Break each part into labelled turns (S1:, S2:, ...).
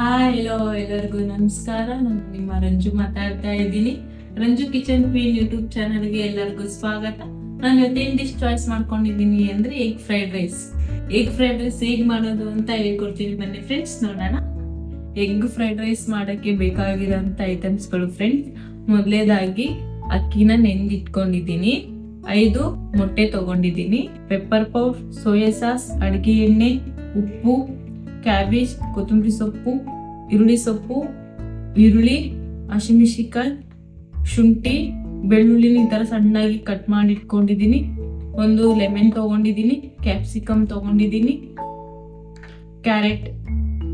S1: Hello ಎಲ್ಲರಿಗೂ ನಮಸ್ಕಾರ. ನಾನು ನಿಮ್ಮ ರಂಜು ಮಾತಾಡ್ತಾ ಇದ್ದೀನಿ. ರಂಜು ಕಿಚನ್ ಕ್ವೀನ್ ಯೂಟ್ಯೂಬ್ ಚಾನಲ್ಗೆ ಎಲ್ಲರಿಗೂ ಸ್ವಾಗತ. ನಾನು ಇವತ್ತೇನು ಡಿಶ್ ಚಾಯ್ಸ್ ಮಾಡ್ಕೊಂಡಿದ್ದೀನಿ ಅಂದರೆ ಎಗ್ ಫ್ರೈಡ್ ರೈಸ್ ಹೇಗೆ ಮಾಡೋದು ಅಂತ ಹೇಳ್ಕೊಡ್ತೀನಿ. ಬನ್ನಿ ಫ್ರೆಂಡ್ಸ್ ನೋಡೋಣ. ಎಗ್ ಫ್ರೈಡ್ ರೈಸ್ ಮಾಡೋಕ್ಕೆ ಬೇಕಾಗಿರೋಂಥ ಐಟಮ್ಸ್ಗಳು ಫ್ರೆಂಡ್ಸ್, ಮೊದಲೇದಾಗಿ ಅಕ್ಕಿನ ನೆಂದಿಟ್ಕೊಂಡಿದ್ದೀನಿ, 5 ಮೊಟ್ಟೆ ತಗೊಂಡಿದ್ದೀನಿ, ಪೆಪ್ಪರ್ ಪೌಡರ್, ಸೋಯಾ ಸಾಸ್, ಅಡುಗೆ ಎಣ್ಣೆ, ಉಪ್ಪು, ಕ್ಯಾಬೇಜ್, ಕೊತ್ತಂಬರಿ ಸೊಪ್ಪು, ಈರುಳ್ಳಿ, ಹಸಿಮೆಣಸಿನಕಾಯಿ, ಶುಂಠಿ, ಬೆಳ್ಳುಳ್ಳಿನ ಈ ಥರ ಸಣ್ಣಾಗಿ ಕಟ್ ಮಾಡಿ ಇಟ್ಕೊಂಡಿದ್ದೀನಿ, ಒಂದು ಲೆಮನ್ ತಗೊಂಡಿದ್ದೀನಿ, ಕ್ಯಾಪ್ಸಿಕಮ್ ತಗೊಂಡಿದ್ದೀನಿ, ಕ್ಯಾರೆಟ್.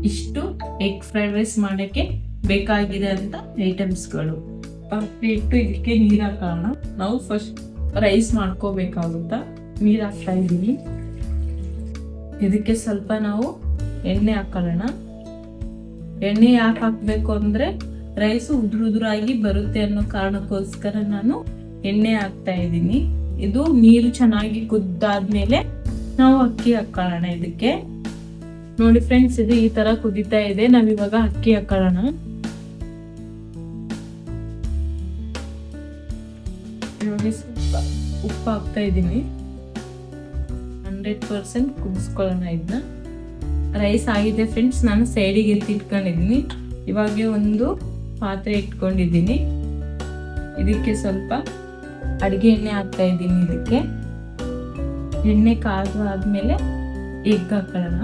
S1: ಇಷ್ಟು ಎಗ್ ಫ್ರೈಡ್ ರೈಸ್ ಮಾಡೋಕ್ಕೆ ಬೇಕಾಗಿದೆ ಅಂತ ಐಟಮ್ಸ್ಗಳು. ಇಟ್ಟು ಇದಕ್ಕೆ ನೀರು ಹಾಕೋಣ. ನಾವು ಫಸ್ಟ್ ರೈಸ್ ಮಾಡ್ಕೋಬೇಕಾಗುತ್ತಾ, ನೀರು ಹಾಕ್ತಾ ಇದ್ದೀವಿ. ಇದಕ್ಕೆ ಸ್ವಲ್ಪ ನಾವು ಎಣ್ಣೆ ಹಾಕೊಳ್ಳೋಣ. ಎಣ್ಣೆ ಯಾಕೆ ಹಾಕಬೇಕು ಅಂದರೆ ರೈಸು ಉದುರಾಗಿ ಬರುತ್ತೆ ಅನ್ನೋ ಕಾರಣಕ್ಕೋಸ್ಕರ ನಾನು ಎಣ್ಣೆ ಹಾಕ್ತಾ ಇದ್ದೀನಿ. ಇದು ನೀರು ಚೆನ್ನಾಗಿ ಕುದ್ದಾದ್ಮೇಲೆ ನಾವು ಅಕ್ಕಿ ಹಾಕೊಳ್ಳೋಣ. ಇದಕ್ಕೆ ನೋಡಿ ಫ್ರೆಂಡ್ಸ್, ಇದು ಈ ತರ ಕುದೀತಾ ಇದೆ. ನಾವಿವಾಗ ಅಕ್ಕಿ ಹಾಕೊಳ್ಳೋಣ. ನೋಡಿ, ಸ್ವಲ್ಪ ಉಪ್ಪು ಹಾಕ್ತಾ ಇದ್ದೀನಿ. 100% ಕುದಿಸ್ಕೊಳ್ಳೋಣ. ಇದನ್ನ ರೈಸ್ ಆಗಿದೆ ಫ್ರೆಂಡ್ಸ್. ನಾನು ಸೈಡಿಗೆ ಎತ್ತಿಟ್ಕೊಂಡಿದ್ದೀನಿ. ಇವಾಗ ಒಂದು ಪಾತ್ರೆ ಇಟ್ಕೊಂಡಿದ್ದೀನಿ. ಇದಕ್ಕೆ ಸ್ವಲ್ಪ ಅಡುಗೆ ಎಣ್ಣೆ ಹಾಕ್ತಾ ಇದ್ದೀನಿ. ಇದಕ್ಕೆ ಎಣ್ಣೆ ಕಾದು ಆದ್ಮೇಲೆ ಎಗ್ ಹಾಕೊಳ್ಳೋಣ.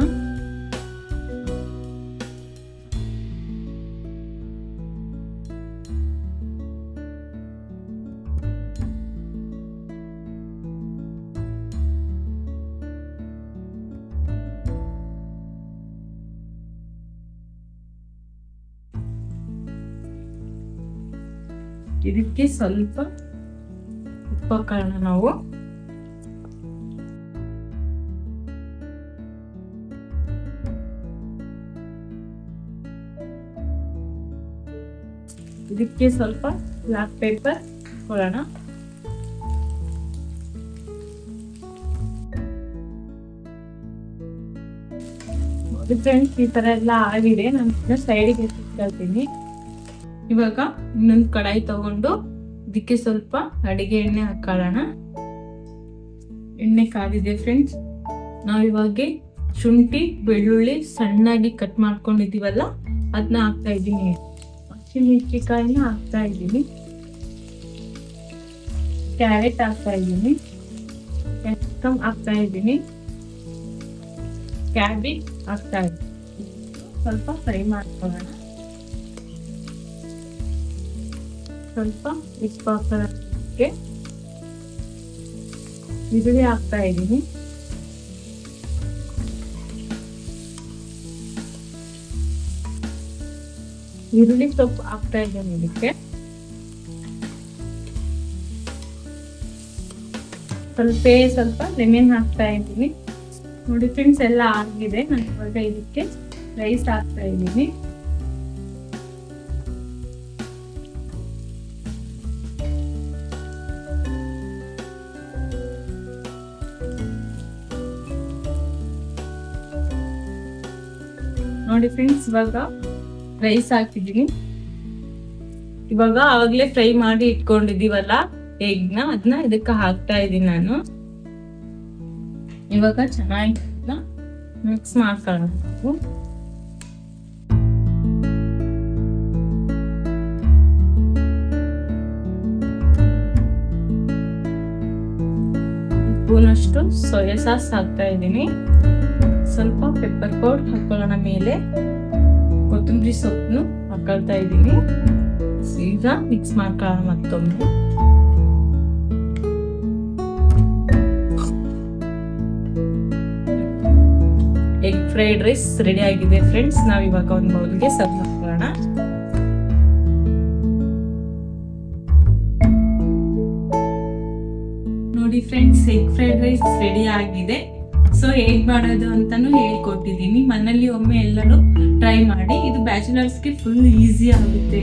S1: ಇದಕ್ಕೆ ಸ್ವಲ್ಪ ಉಪ್ಪು ಹಾಕೋಣ ನಾವು. ಇದಕ್ಕೆ ಸ್ವಲ್ಪ ಬ್ಲಾಕ್ ಪೆಪ್ಪರ್ ಹಾಕೊಳ್ಳೋಣ. ಫ್ರೆಂಡ್ಸ್, ಈ ತರ ಎಲ್ಲ ಆಗಿದೆ. ನಾನು ಸೈಡಿಗೆ ಎತ್ತಿಟ್ಕೊಳ್ತೀನಿ. ಇವಾಗ ಇನ್ನೊಂದು ಕಡಾಯಿ ತಗೊಂಡು ಇದಕ್ಕೆ ಸ್ವಲ್ಪ ಅಡಿಗೆ ಎಣ್ಣೆ ಹಾಕೊಳ್ಳೋಣ. ಎಣ್ಣೆ ಕಾದಿದೆ ಫ್ರೆಂಡ್ಸ್. ನಾವಿವಾಗ ಶುಂಠಿ, ಬೆಳ್ಳುಳ್ಳಿ ಸಣ್ಣಾಗಿ ಕಟ್ ಮಾಡ್ಕೊಂಡಿದ್ದೀವಲ್ಲ, ಅದನ್ನ ಹಾಕ್ತಾ ಇದ್ದೀನಿ. ಹಸಿಮೆಣಸಿನಕಾಯಿನ ಹಾಕ್ತಾ ಇದ್ದೀನಿ, ಕ್ಯಾರೆಟ್ ಹಾಕ್ತಾ ಇದ್ದೀನಿ, ಕ್ಯಾಪ್ಸಿಕಮ್ ಹಾಕ್ತಾ ಇದ್ದೀನಿ, ಕ್ಯಾಬೇಜ್ ಹಾಕ್ತಾ ಇದ್ದೀನಿ. ಸ್ವಲ್ಪ ಫ್ರೈ ಮಾಡ್ಕೊಳ್ಳೋಣ. ಸ್ವಲ್ಪ ಉಪ್ಪು ಹಾಕೋಕ್ಕೆ ಈರುಳ್ಳಿ ಹಾಕ್ತಾ ಇದ್ದೀನಿ. ಈರುಳ್ಳಿ ಸೊಪ್ಪು ಹಾಕ್ತಾ ಇದ್ದೀನಿ. ಇದಕ್ಕೆ ಸ್ವಲ್ಪ ಲೆಮನ್ ಹಾಕ್ತಾ ಇದ್ದೀನಿ. ನೋಡಿ ಫ್ರೆಂಡ್ಸ್, ಎಲ್ಲ ಆಗಿದೆ. ನಾನು ಇವಾಗ ಇದಕ್ಕೆ ರೈಸ್ ಹಾಕ್ತಾ ಇದ್ದೀನಿ. ನೋಡಿ ಫ್ರೆಂಡ್ಸ್, ಇವಾಗ ರೈಸ್ ಹಾಕಿದ್ದೀನಿ. ಇವಾಗ ಆವಾಗಲೇ ಫ್ರೈ ಮಾಡಿ ಇಟ್ಕೊಂಡಿದ್ದೀವಲ್ಲ ಎಗ್ನ, ಅದನ್ನ ಇದಕ್ಕೆ ಹಾಕ್ತಾ ಇದ್ದೀನಿ ನಾನು. ಇವಾಗ ಚೆನ್ನಾಗಿ ಮಿಕ್ಸ್ ಮಾಡ್ಕೊಳ್ಳೋಣ. ಸ್ಪೂನಷ್ಟು ಸೋಯಾ ಸಾಸ್ ಹಾಕ್ತಾ ಇದ್ದೀನಿ. ಸ್ವಲ್ಪ ಪೆಪ್ಪರ್ ಪೌಡರ್ ಹಾಕೊಳ್ಳೋಣ. ಮೇಲೆ ಕೊತ್ತಂಬರಿ ಸೊಪ್ಪನ್ನು ಹಾಕೊಳ್ತಾ ಇದ್ದೀನಿ. ಈಗ ಮಿಕ್ಸ್ ಮಾಡ್ಕೊಳ್ಳೋಣ ಮತ್ತೊಮ್ಮೆ. ಎಗ್ ಫ್ರೈಡ್ ರೈಸ್ ರೆಡಿ ಆಗಿದೆ ಫ್ರೆಂಡ್ಸ್. ನಾವು ಇವಾಗ ಒಂದು ಬೌಲ್ಗೆ ಸರ್ವ್ ಮಾಡ್ಕೊಳ್ಳೋಣ. ನೋಡಿ friends, egg fried rice ready ಆಗಿದೆ. ಸೊ ಹೇಗ್ ಮಾಡೋದು ಅಂತಾನು ಹೇಳ್ಕೊಟ್ಟಿದ್ದೀನಿ. ಮನೇಲಿ ಒಮ್ಮೆ ಎಲ್ಲರೂ ಟ್ರೈ ಮಾಡಿ. ಇದು ಬ್ಯಾಚುಲರ್ಸ್ಗೆ ಫುಲ್ ಈಸಿ ಆಗುತ್ತೆ.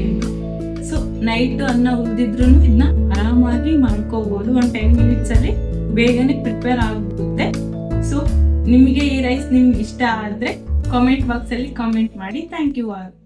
S1: ಸೊ ನೈಟ್ ಅನ್ನ ಉಳಿದಿದ್ರು ಇದನ್ನ ಆರಾಮಾಗಿ ಮಾಡ್ಕೋಬಹುದು. ಒಂದು 10 minutes ಅಲ್ಲಿ ಬೇಗನೆ ಪ್ರಿಪೇರ್ ಆಗುತ್ತೆ. ಸೊ ನಿಮಗೆ ಈ ರೈಸ್ ನಿಮ್ಗೆ ಇಷ್ಟ ಆದ್ರೆ ಕಾಮೆಂಟ್ ಬಾಕ್ಸಲ್ಲಿ ಕಾಮೆಂಟ್ ಮಾಡಿ. Thank you all.